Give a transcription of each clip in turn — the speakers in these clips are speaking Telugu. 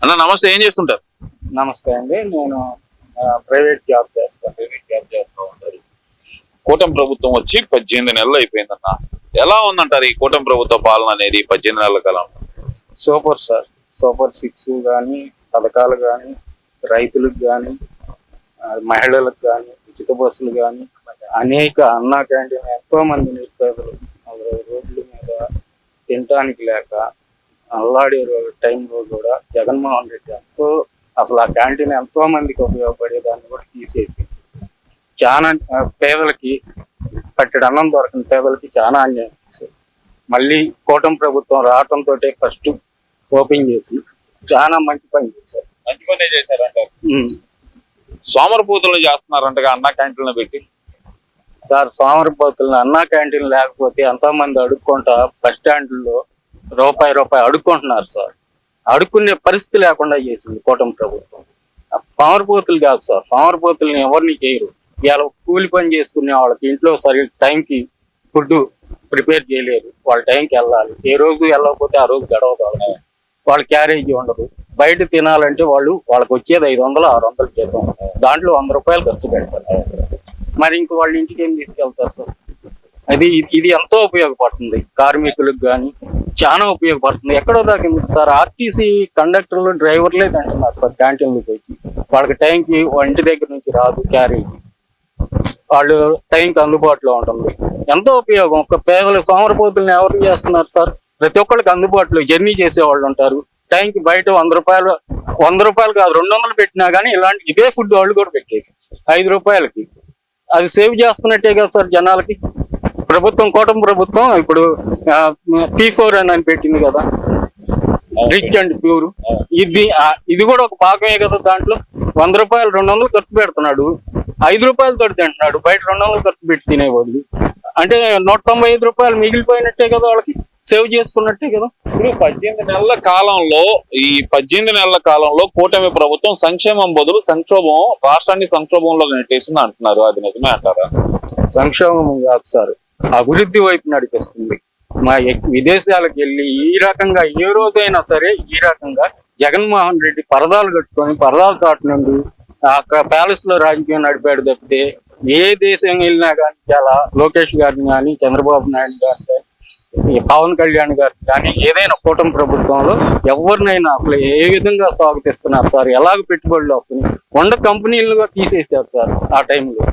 అన్న నమస్తే, ఏం చేస్తుంటారు? నమస్తే అండి. నేను ప్రైవేట్ జాబ్ చేస్తాను. ఉంటారు. కూటమి ప్రభుత్వం వచ్చి 18 నెలలు అయిపోయిందన్న. ఎలా ఉందంటారు ఈ కూటమి ప్రభుత్వ పాలన అనేది 18 నెలల కాలం? Super sir. సూపర్ 6 కానీ, పథకాలు కానీ, రైతులకు కానీ, మహిళలకు కానీ, ఉచిత బస్సులు కానీ, అనేక అన్నా క్యాంటీన్, ఎంతో మంది నిరుపేదలు రోడ్ల మీద తినటానికి లేక అల్లాడే టైంలో కూడా జగన్మోహన్ రెడ్డి ఎంతో అసలు ఆ క్యాంటీన్ ఎంతో మందికి ఉపయోగపడేదాన్ని కూడా తీసేసి చాలా పేదలకి పట్టెడు అన్నం దొరకని పేదలకి చాలా అన్యాయం చేశారు. మళ్ళీ కూటమి ప్రభుత్వం రావటంతో ఫస్ట్ ఓపెన్ చేసి చాలా మంచి పని చేశారు. మంచి పని చేశారంటారు. సోమరపోతులను చేస్తున్నారంటగా అన్నా క్యాంటీన్లు పెట్టి. సార్, సోమరపోతులను అన్నా క్యాంటీన్ లేకపోతే ఎంతో మంది అడుక్కుంటా బస్ స్టాండ్లో రూపాయి అడుక్కుంటున్నారు సార్. అడుక్కునే పరిస్థితి లేకుండా చేసింది కూటమి ప్రభుత్వం. సోమరపోతులు కాదు సార్, సోమరపోతుల్ని ఎవరిని చేయరు. ఇవాళ కూలి పని చేసుకునే వాళ్ళకి ఇంట్లో సరి టైంకి ఫుడ్ ప్రిపేర్ చేయలేరు. వాళ్ళ టైంకి వెళ్ళాలి. ఏ రోజు వెళ్ళకపోతే ఆ రోజు గడవదు. వాళ్ళ క్యారేజీ ఉండదు. బయట తినాలంటే వాళ్ళకి వచ్చేది 500-600 జీతం. దాంట్లో 100 రూపాయలు ఖర్చు పెడతారు. మరి ఇంక వాళ్ళ ఇంటికి ఏం తీసుకెళ్తారు సార్? ఇది ఎంతో ఉపయోగపడుతుంది. కార్మికులకు కానీ చాలా ఉపయోగపడుతుంది. ఎక్కడో దాకా సార్ ఆర్టీసీ కండక్టర్లు డ్రైవర్లే అంటున్నారు సార్ క్యాంటీన్లకు వచ్చి. వాళ్ళకి టైంకి వాళ్ళ ఇంటి దగ్గర నుంచి రాదు క్యారేజీ. వాళ్ళు టైంకి అందుబాటులో ఉంటుంది. ఎంతో ఉపయోగం. ఒక పేదల సోమరపోతుల్ని ఎవరు చేస్తున్నారు సార్? ప్రతి ఒక్కరికి అందుబాటులో జర్నీ చేసే వాళ్ళు ఉంటారు. టైంకి బయట 100 రూపాయలు కాదు 200 పెట్టినా కానీ ఇదే ఫుడ్ వాళ్ళు కూడా పెట్టేది 5 రూపాయలకి. అది సేవ్ చేస్తున్నట్టే కదా సార్ జనాలకి. ప్రభుత్వం, కూటమి ప్రభుత్వం ఇప్పుడు P4 అని పెట్టింది కదా, రిచ్ అండ్ ప్యూర్. ఇది కూడా ఒక భాగమే కదా. దాంట్లో 100 రూపాయలు 200 ఖర్చు పెడుతున్నాడు. 5 రూపాయలతో తింటున్నాడు. బయట 200 ఖర్చు పెట్టి తినే బదులు అంటే 195 రూపాయలు మిగిలిపోయినట్టే కదా, వాళ్ళకి సేవ్ చేసుకున్నట్టే కదా. ఇప్పుడు 18 నెలల కాలంలో కూటమి ప్రభుత్వం సంక్షేమం బదులు సంక్షోభం, రాష్ట్రాన్ని సంక్షోభంలో నెట్టేసింది అంటున్నారు. అది నిజమే అంటారా? సంక్షోభం కాదు సార్, అభివృద్ధి వైపు నడిపిస్తుంది. మా విదేశాలకు వెళ్ళి ఈ రకంగా ఏ రోజైనా సరే ఈ రకంగా జగన్మోహన్ రెడ్డి పరదాలు కట్టుకొని పరదాల తోట నుండి ప్యాలెస్ లో రాజకీయం నడిపాడు తప్పితే ఏ దేశం వెళ్ళినా కానీ చాలా లోకేష్ గారిని కానీ, చంద్రబాబు నాయుడు గారిని, పవన్ కళ్యాణ్ గారు కానీ ఏదైనా కూటమి ప్రభుత్వంలో ఎవరినైనా అసలు ఏ విధంగా స్వాగతిస్తున్నారు సార్? ఎలాగ పెట్టుబడులు వస్తున్నాయి? 100 కంపెనీలుగా తీసేసారు సార్ ఆ టైంలో.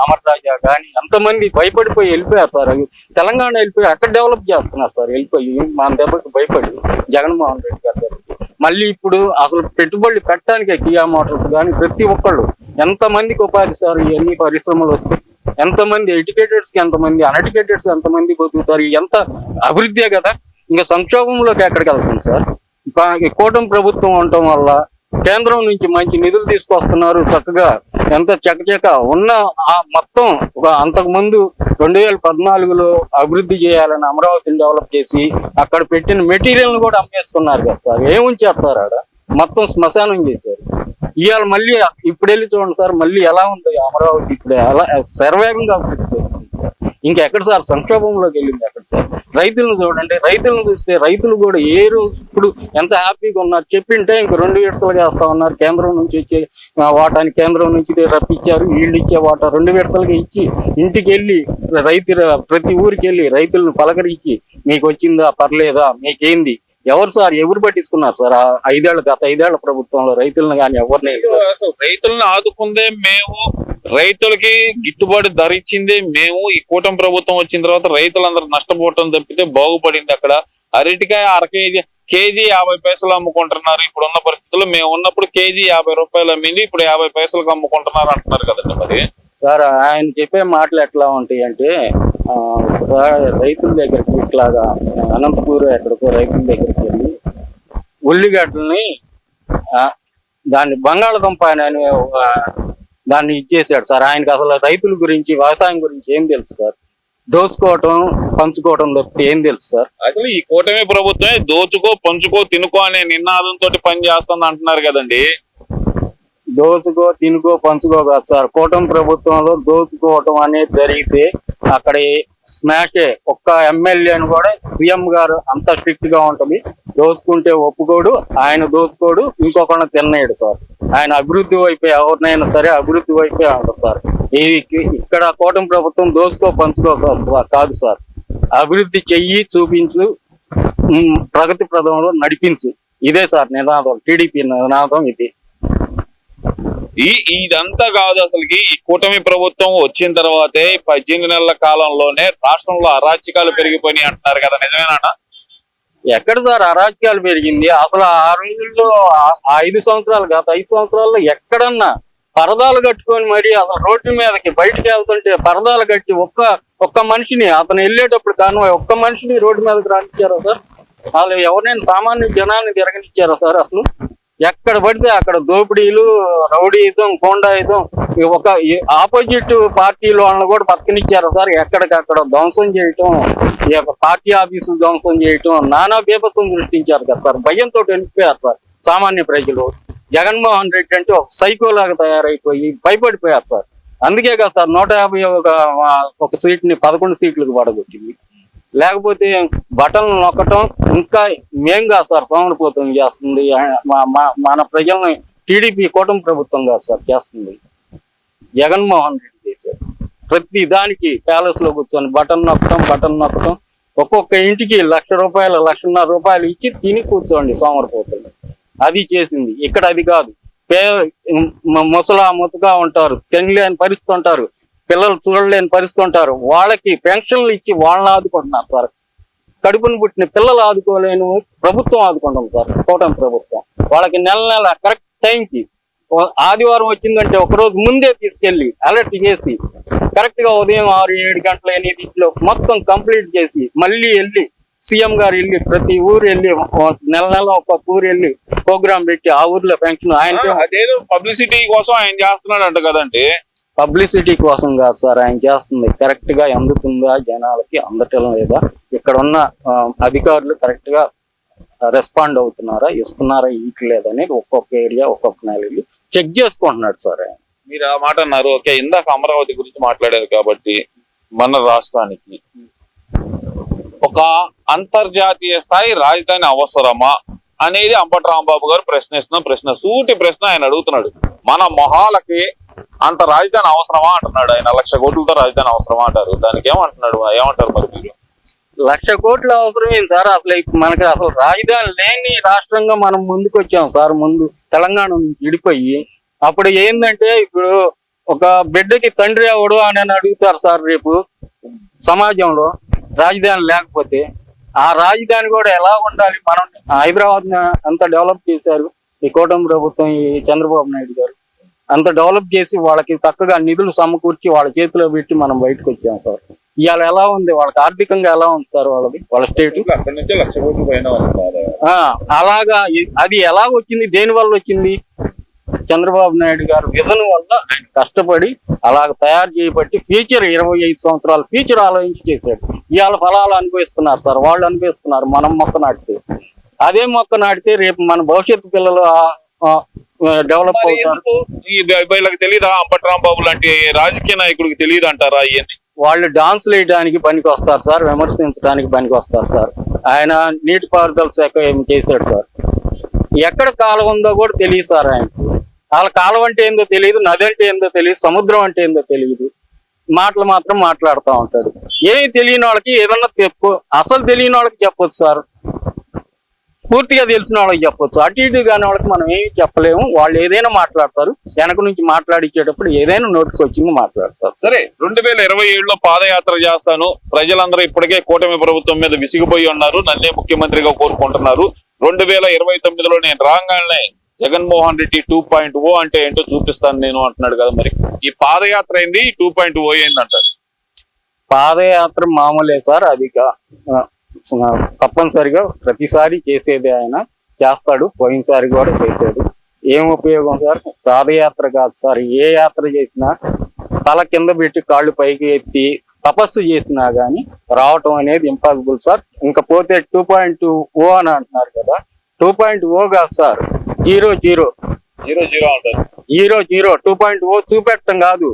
అమర్ రాజా కానీ ఎంతమంది భయపడిపోయి వెళ్ళిపోయారు సార్. తెలంగాణ వెళ్ళిపోయి అక్కడ డెవలప్ చేస్తున్నారు సార్. వెళ్ళిపోయి మన దెబ్బకి భయపడి జగన్మోహన్ రెడ్డి గారి దగ్గరికి. మళ్ళీ ఇప్పుడు అసలు పెట్టుబడులు పెట్టడానికే కియా మోటార్స్ కానీ ప్రతి ఒక్కళ్ళు ఎంతమందికి ఉపాధి సార్? ఇవన్నీ పరిశ్రమలు వస్తాయి. ఎంతమంది ఎడ్యుకేటెడ్స్ కి, ఎంతమంది అన్ఎడ్యుకేటెడ్స్ ఎంతమంది బతుకుతారు? ఎంత అభివృద్ధే కదా. ఇంకా సంక్షోభంలోకి ఎక్కడికి వెళ్తుంది సార్? కూటమి ప్రభుత్వం ఉండటం వల్ల కేంద్రం నుంచి మంచి నిధులు తీసుకొస్తున్నారు. చక్కగా ఎంత చకచక ఉన్న మొత్తం అంతకు ముందు 2014లో అభివృద్ధి చేయాలని అమరావతిని డెవలప్ చేసి అక్కడ పెట్టిన మెటీరియల్ కూడా అమ్మేసుకున్నారు కదా సార్. ఏముంచారు సార్? ఆడ మొత్తం శ్మశానం చేశారు. ఇవాళ మళ్ళీ ఇప్పుడు వెళ్ళి చూడండి సార్, మళ్ళీ ఎలా ఉంది అమరావతి? ఇప్పుడు ఎలా శరవేగంగా అభివృద్ధి. ఇంకెక్కడ సార్ సంక్షోభంలోకి వెళ్ళింది? ఎక్కడ సార్? రైతులను చూడండి. రైతులను చూస్తే రైతులు కూడా ఏ రోజు ఇప్పుడు ఎంత హ్యాపీగా ఉన్నారు. చెప్పింటే ఇంక 2 విడతలు చేస్తా ఉన్నారు. కేంద్రం నుంచి వచ్చే వాటాని కేంద్రం నుంచి రప్పించారు. వీళ్ళు ఇచ్చే వాటా 2 విడతలుగా ఇచ్చి ఇంటికి వెళ్ళి ప్రతి ఊరికి వెళ్ళి రైతులను పలకరించి మీకు వచ్చిందా, పర్లేదా, మీకేంది? ఎవరు సార్? ఎవరు పట్టించుకున్నారు సార్? గత 5 ఏళ్ల ప్రభుత్వంలో రైతులను కానీ ఎవరిని? రైతులను ఆదుకుందే మేము, రైతులకి గిట్టుబాటు ధర ఇచ్చిందే మేము. ఈ కూటమి ప్రభుత్వం వచ్చిన తర్వాత రైతులందరూ నష్టపోవటం తప్పితే బాగుపడింది అక్కడ. అరటికాయ కేజీ 50 పైసలు అమ్ముకుంటున్నారు. ఇప్పుడు ఉన్న పరిస్థితుల్లో మేము ఉన్నప్పుడు కేజీ 50 రూపాయలు అమ్మింది, ఇప్పుడు 50 పైసలకు అమ్ముకుంటున్నారు అంటున్నారు కదండి. మరి సార్ ఆయన చెప్పే మాటలు ఎట్లా ఉంటాయి అంటే, రైతుల దగ్గరికి ఇట్లాగా అనంతపూర్ ఎక్కడికో రైతుల దగ్గరికి వెళ్ళి ఉల్లిగడ్డల్ని దాన్ని బంగాళదుంప అని దాన్ని ఇచ్చేసాడు సార్. ఆయనకి అసలు రైతుల గురించి, వ్యవసాయం గురించి ఏం తెలుసు సార్? దోచుకోవటం, పంచుకోవటం తప్పితే ఏం తెలుసు సార్? అసలు ఈ కూటమి ప్రభుత్వమే దోచుకో, పంచుకో, తినుకో అనే నినాదంతో పని చేస్తుంది అంటున్నారు కదండి. దోచుకో తినుకో పంచుకో కాదు సార్. కూటమి ప్రభుత్వంలో దోచుకోవటం అనేది జరిగితే అక్కడ స్మాషే. ఒక్క ఎమ్మెల్యేని కూడా సీఎం గారు అంత స్ట్రిక్ట్ గా ఉంటది. దోచుకుంటే ఒప్పుకోడు, ఆయన దోచుకోడు, ఇంకొకరిని తినేయడు సార్. ఆయన అభివృద్ధి వైపే, ఎవరినైనా సరే అభివృద్ధి వైపే ఉంటుంది సార్. ఇక్కడ కూటమి ప్రభుత్వం దోచుకో పంచుకో కాదు సార్. అభివృద్ధి చెయ్యి, చూపించు, ప్రగతి ప్రదంలో నడిపించు. ఇదే సార్ నినాదం, టీడీపీ నినాదం ఇది. ఇదంతా కాదు అసలుకి. ఈ కూటమి ప్రభుత్వం వచ్చిన తర్వాతే 18 నెలల కాలంలోనే రాష్ట్రంలో అరాచకాలు పెరిగిపోయినాయి అంటున్నారు కదా, నిజమేనా? ఎక్కడ సార్ అరాజకాలు పెరిగింది? అసలు ఆ రోజుల్లో 5 సంవత్సరాలు, గత 5 సంవత్సరాల్లో ఎక్కడన్నా పరదాలు కట్టుకొని మరి అసలు రోడ్డు మీదకి బయటికి వెళ్తుంటే పరదాలు కట్టి ఒక్క మనిషిని, అతను వెళ్ళేటప్పుడు కాన్వాయ్ ఒక్క మనిషిని రోడ్డు మీదకి రానిచ్చారా సార్? వాళ్ళు ఎవరైనా సామాన్య జనాన్ని తిరగనిచ్చారా సార్? అసలు ఎక్కడ పడితే అక్కడ దోపిడీలు, రౌడీయిజం, గోండాయిజం, ఒక ఆపోజిట్ పార్టీల వాళ్ళని కూడా బతకనిచ్చారు సార్. ఎక్కడికక్కడ ధ్వంసం చేయటం, పార్టీ ఆఫీసులు ధ్వంసం చేయటం, నానా బీభత్సం సృష్టించారు కదా సార్. భయంతో వెళ్ళిపోయారు సార్ సామాన్య ప్రజలు. జగన్మోహన్ రెడ్డి అంటే ఒక సైకోలాగా తయారైపోయి భయపడిపోయారు సార్. అందుకే కదా సార్ 150 ఒక సీట్ని 11 సీట్లకు పడగొట్టింది. లేకపోతే బటన్లు నొక్కటం ఇంకా మేం కాదు సార్ సోమరిపోతం చేస్తుంది. మన ప్రజల్ని టీడీపీ కూటమి ప్రభుత్వం కాదు సార్ చేస్తుంది, జగన్మోహన్ రెడ్డి చేశారు. ప్రతి దానికి ప్యాలెస్ లో కూర్చొని బటన్ నొక్కటం. ఒక్కొక్క ఇంటికి ₹1,00,000, ₹1,50,000 ఇచ్చి తిని కూర్చోండి సోమరిపోతుంది. అది చేసింది. ఇక్కడ అది కాదు. ముతగా ఉంటారు, తినలేని పరిస్థితి ఉంటారు, పిల్లలు చూడలేని పరిస్థితి ఉంటారు. వాళ్ళకి పెన్షన్లు ఇచ్చి వాళ్ళని ఆదుకుంటున్నారు సార్. కడుపును పుట్టిన పిల్లలు ఆదుకోలేని ప్రభుత్వం ఆదుకుంటాం సార్, కూటమి ప్రభుత్వం. వాళ్ళకి నెల కరెక్ట్ టైంకి ఆదివారం వచ్చిందంటే ఒకరోజు ముందే తీసుకెళ్లి అలర్ట్ చేసి కరెక్ట్ గా ఉదయం 6-7 గంటల 8 మొత్తం కంప్లీట్ చేసి మళ్ళీ వెళ్ళి సీఎం గారు వెళ్ళి ప్రతి ఊరు వెళ్ళి నెల ఒక్కొక్క ఊరు వెళ్ళి ప్రోగ్రామ్ పెట్టి ఆ ఊర్లో పెన్షన్ ఆయన అదేదో పబ్లిసిటీ కోసం ఆయన చేస్తున్నాడు అంట కదండి. పబ్లిసిటీ కోసం కాదు సార్ ఆయన చేస్తుంది. కరెక్ట్ గా అందుతుందా జనాలకి, అందటం లేదా, ఇక్కడ ఉన్న అధికారులు కరెక్ట్ గా రెస్పాండ్ అవుతున్నారా, ఇస్తున్నారా, ఇట్లేదని ఒక్కొక్క ఏరియా ఒక్కొక్క నెల చెక్ చేసుకుంటున్నాడు సార్ ఆయన. మీరు ఆ మాట అన్నారు. ఓకే, ఇందాక అమరావతి గురించి మాట్లాడారు కాబట్టి మన రాష్ట్రానికి ఒక అంతర్జాతీయ స్థాయి రాజధాని అవసరమా అనేది అంబటి రాంబాబు గారు ప్రశ్న సూటి ప్రశ్న ఆయన అడుగుతున్నాడు. మన మొహాలకి అంత రాజధాని అవసరమా అంటున్నాడు ఆయన. 1,00,000 కోట్లతో రాజధాని అవసరమా అంటారు. దానికి ఏమంటున్నాడు, ఏమంటారు మరి మీరు? 1,00,000 కోట్ల అవసరం ఏంటి సార్? అసలు మనకి అసలు రాజధాని లేని రాష్ట్రంగా మనం ముందుకు వచ్చాం సార్. ముందు తెలంగాణ నుంచి విడిపోయి అప్పుడు ఏంటంటే ఇప్పుడు ఒక బిడ్డకి తండ్రి ఎవడు అని అడుగుతారు సార్. రేపు సమాజంలో రాజధాని లేకపోతే ఆ రాజధాని కూడా ఎలా ఉండాలి? మనం హైదరాబాద్ అంత డెవలప్ చేశారు ఈ కూటమి ప్రభుత్వం, ఈ చంద్రబాబు నాయుడు గారు అంత డెవలప్ చేసి వాళ్ళకి చక్కగా నిధులు సమకూర్చి వాళ్ళ చేతిలో పెట్టి మనం బయటకు వచ్చాం సార్. ఇవాళ ఎలా ఉంది వాళ్ళకి ఆర్థికంగా ఎలా ఉంది సార్ వాళ్ళది, వాళ్ళ స్టేట్? అక్కడి నుంచి 1,00,000 కోట్ల పైన. అలాగా అది ఎలా వచ్చింది, దేని వల్ల వచ్చింది? చంద్రబాబు నాయుడు గారు విజన్ వల్ల ఆయన కష్టపడి అలాగ తయారు చేయబట్టి ఫ్యూచర్ 25 సంవత్సరాల ఫ్యూచర్ ఆలోచించి చేశాడు. ఇవాళ ఫలాలు అనుభవిస్తున్నారు సార్, వాళ్ళు అనుభవిస్తున్నారు. మనం మొక్క నాటితే అదే మొక్క నాటితే రేపు మన భవిష్యత్తు పిల్లలు డెవలప్ అవుతారు. వీళ్ళకి తెలియదా? అంబటి రాంబాబు లాంటి రాజకీయ నాయకుడికి తెలియదు అంటారా? ఇవన్నీ వాళ్ళు డాన్స్ వేయడానికి పనికి వస్తారు సార్, విమర్శించడానికి పనికి వస్తారు సార్. ఆయన నీటిపారుదల శాఖ ఏమి చేశాడు సార్? ఎక్కడ కాలం ఉందో కూడా తెలియదు సార్ ఆయనకు. వాళ్ళ కాలం అంటే ఏందో తెలియదు, నది అంటే ఏందో తెలియదు, సముద్రం అంటే ఏందో తెలియదు. మాటలు మాత్రం మాట్లాడుతూ ఉంటాడు. ఏమి తెలియని వాళ్ళకి ఏదన్నా అసలు తెలియని వాళ్ళకి చెప్పొచ్చు సార్, పూర్తిగా తెలిసిన వాళ్ళకి చెప్పొచ్చు. అటు ఇటు కాని వాళ్ళకి మనం ఏమి చెప్పలేము. వాళ్ళు ఏదైనా మాట్లాడతారు, వెనక నుంచి మాట్లాడిచ్చేటప్పుడు ఏదైనా నోటికి వచ్చింది మాట్లాడతారు. సరే, 2027లో పాదయాత్ర చేస్తాను, ప్రజలందరూ ఇప్పటికే కూటమి ప్రభుత్వం మీద విసిగిపోయి ఉన్నారు, నన్నే ముఖ్యమంత్రిగా కోరుకుంటున్నారు, 2029లో నేను రాగానే జగన్మోహన్ రెడ్డి 2.0 అంటే ఏంటో చూపిస్తాను నేను అంటున్నాడు కదా. మరి ఈ పాదయాత్ర అయింది, 2.0 ఏందంటారు? పాదయాత్ర మామూలే సార్, అది తప్పనిసరిగా ప్రతిసారి చేసేది ఆయన చేస్తాడు. పోయినసారి కూడా చేశాడు. ఏం ఉపయోగం సార్? పాదయాత్ర కాదు సార్, ఏ యాత్ర చేసినా తల కింద పెట్టి కాళ్ళు పైకి ఎత్తి తపస్సు చేసినా గానీ రావటం అనేది ఇంపాసిబుల్ సార్. ఇంకా పోతే 2.0 అని అంటున్నారు కదా, 2.0 కాదు సార్, 0.0 అంటారు. జీరో 2.0 చూపెట్టడం కాదు.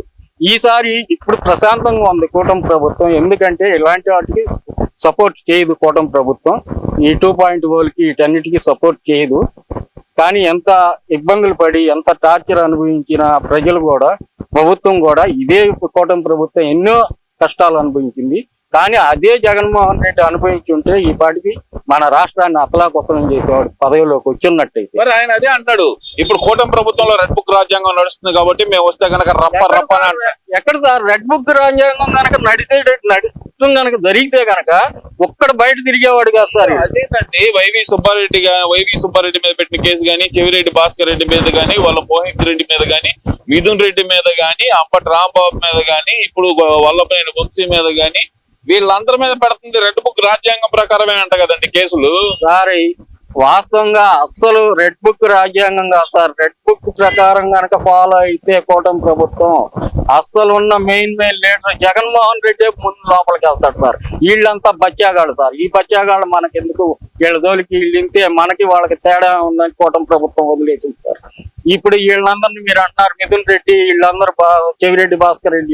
ఈసారి ఇప్పుడు ప్రశాంతంగా ఉంది కూటమి ప్రభుత్వం. ఎందుకంటే ఇలాంటి వాటికి సపోర్ట్ చేయదు కూటమి ప్రభుత్వం. ఈ 2.0కి వీటన్నిటికీ సపోర్ట్ చేయదు. కానీ ఎంత ఇబ్బందులు పడి ఎంత టార్చర్ అనుభవించిన ప్రజలు కూడా, ప్రభుత్వం కూడా, ఇదే కూటమి ప్రభుత్వం ఎన్నో కష్టాలు అనుభవించింది. కానీ అదే జగన్మోహన్ రెడ్డి అనుభవించి ఉంటే ఈ పాటికి మన రాష్ట్రాన్ని అతలాకుతలం చేసేవాడు పదవిలోకి వచ్చినట్టయితే. మరి ఆయన అదే అంటాడు, ఇప్పుడు కూటమి ప్రభుత్వంలో రెడ్ బుక్ రాజ్యాంగం నడుస్తుంది కాబట్టి మేము వస్తే గనక రప్ప అని అంటాడు. ఎక్కడ సార్ రెడ్ బుక్ రాజ్యాంగం కనుక నడుస్తూ కనుక జరిగితే కనుక ఒక్కడ బయట తిరిగేవాడు కాదు సార్. అదేంటండి, వైవి సుబ్బారెడ్డి మీద పెట్టిన కేసు గానీ, చెవిరెడ్డి భాస్కర్ రెడ్డి మీద గానీ, వాళ్ళ మోహిత్ రెడ్డి మీద గానీ, మిథున్ రెడ్డి మీద గానీ, అంపటి రాంబాబు మీద గానీ, ఇప్పుడు వల్లభనేని వంశీ మీద గానీ, వీళ్ళందరి మీద పెడుతుంది రెడ్ బుక్ రాజ్యాంగం ప్రకారమే అంట కదండి కేసులు. సార్ వాస్తవంగా అస్సలు రెడ్ బుక్ రాజ్యాంగం కాదు సార్. రెడ్ బుక్ ప్రకారం కనుక ఫాలో అయితే కూటమి ప్రభుత్వం అస్సలు ఉన్న మెయిన్ లీడర్ జగన్మోహన్ రెడ్డి ముందు లోపలికి వెళ్తాడు సార్. వీళ్ళంతా బచ్చాగాడు సార్. ఈ బచ్చాగాడు మనకెందుకు, వీళ్ళ జోలికి వీళ్ళు ఇంతే, మనకి వాళ్ళకి తేడా ఉందని కూటమి ప్రభుత్వం వదిలేసింది సార్. ఇప్పుడు వీళ్ళందరినీ మీరు అంటున్నారు, మిథున్ రెడ్డి వీళ్ళందరూ, చెవిరెడ్డి భాస్కర్ రెడ్డి,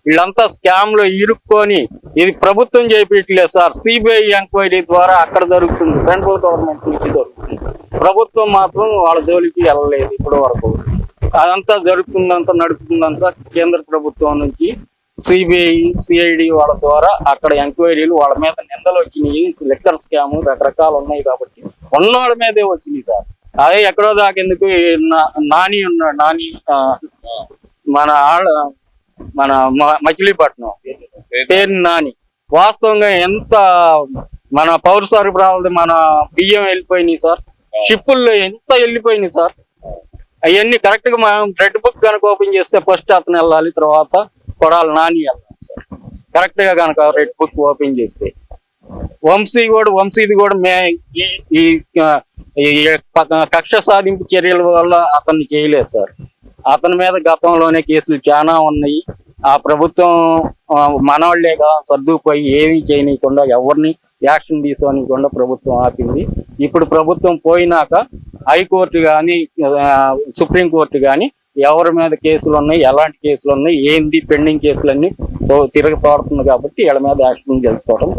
వీళ్ళంతా స్కామ్ లో ఇరుక్కొని ఇది ప్రభుత్వం చేపించలేదు సార్. సిబిఐ ఎంక్వైరీ ద్వారా అక్కడ జరుగుతుంది, సెంట్రల్ గవర్నమెంట్ నుంచి జరుగుతుంది. ప్రభుత్వం మాత్రం వాళ్ళ జోలికి వెళ్ళలేదు ఇప్పటి వరకు. అదంతా జరుగుతుందంతా నడుపుతుందంతా కేంద్ర ప్రభుత్వం నుంచి సిబిఐ సిఐడి వాళ్ళ ద్వారా అక్కడ ఎంక్వైరీలు, వాళ్ళ మీద నిందలు వచ్చినాయి. లిక్కర్ స్కామ్ రకరకాలు ఉన్నాయి కాబట్టి ఉన్నవాళ్ళ మీదే వచ్చినాయి సార్. అదే ఎక్కడో దాకెందుకు నాని ఉన్నాడు, నాని మన మచిలీపట్నం పేరు నాని. వాస్తవంగా ఎంత మన పౌర సరఫరాలది మన బియ్యం వెళ్ళిపోయినాయి సార్, షిప్పుల్లో ఎంత వెళ్ళిపోయినాయి సార్. అవన్నీ కరెక్ట్ గా మనం రెడ్ బుక్ కనుక ఓపెన్ చేస్తే ఫస్ట్ అతను వెళ్ళాలి, తర్వాత కొడాలి నాని వెళ్ళాలి సార్. కరెక్ట్ గా కనుక రెడ్ బుక్ ఓపెన్ చేస్తే వంశీది కూడా ఈ కక్ష సాధింపు చర్యల వల్ల అతన్ని చేయలేదు సార్. అతని మీద గతంలోనే కేసులు చాలా ఉన్నాయి. ఆ ప్రభుత్వం మనవాళ్లేగా సర్దుకుపోయి ఏమీ చేయనీయకుండా, ఎవరిని యాక్షన్ తీసుకోనికుండా ప్రభుత్వం ఆపింది. ఇప్పుడు ప్రభుత్వం పోయినాక హైకోర్టు కానీ సుప్రీంకోర్టు కానీ ఎవరి మీద కేసులు ఉన్నాయి, ఎలాంటి కేసులు ఉన్నాయి, ఏంది పెండింగ్ కేసులన్నీ తిరగతోడుతుంది కాబట్టి వీళ్ళ మీద యాక్షన్ చేసుకోవడం